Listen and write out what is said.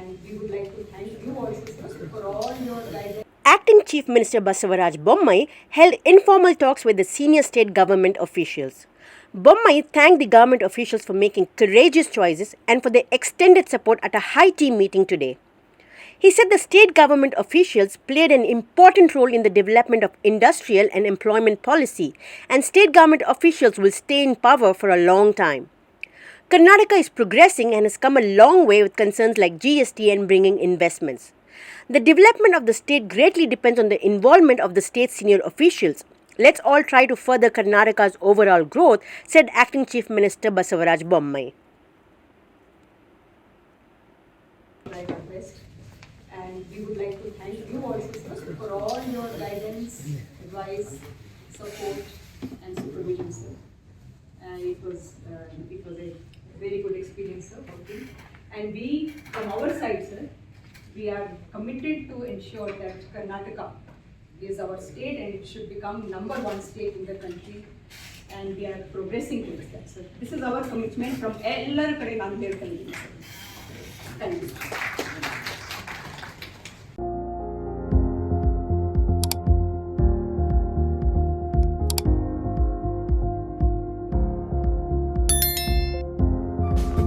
and we would like to thank you also, sir, for all your guidance. Acting Chief Minister Basavaraj Bommai held informal talks with the senior state government officials. Bommai thanked the government officials for making courageous choices and for their extended support at a high-team meeting today. He said the state government officials played an important role in the development of industrial and employment policy, and state government officials will stay in power for a long time. Karnataka is progressing and has come a long way with concerns like GST and bringing investments. The development of the state greatly depends on the involvement of the state's senior officials. Let's all try to further Karnataka's overall growth, said Acting Chief Minister Basavaraj Bommai. Try our best, and we would like to thank you also, sir, for all your guidance, advice, support, and supervision, sir. And it was a very good experience, sir, working. And we, from our side, sir, we are committed to ensure that Karnataka is our state and it should become #1 state in the country, and we are progressing towards that, sir. This is our commitment from ಎಲ್ಲರ ಕಡೆ ನಾನು ಹೇಳ್ತಾ ಇದ್ದೀನಿ, sir. Thank you.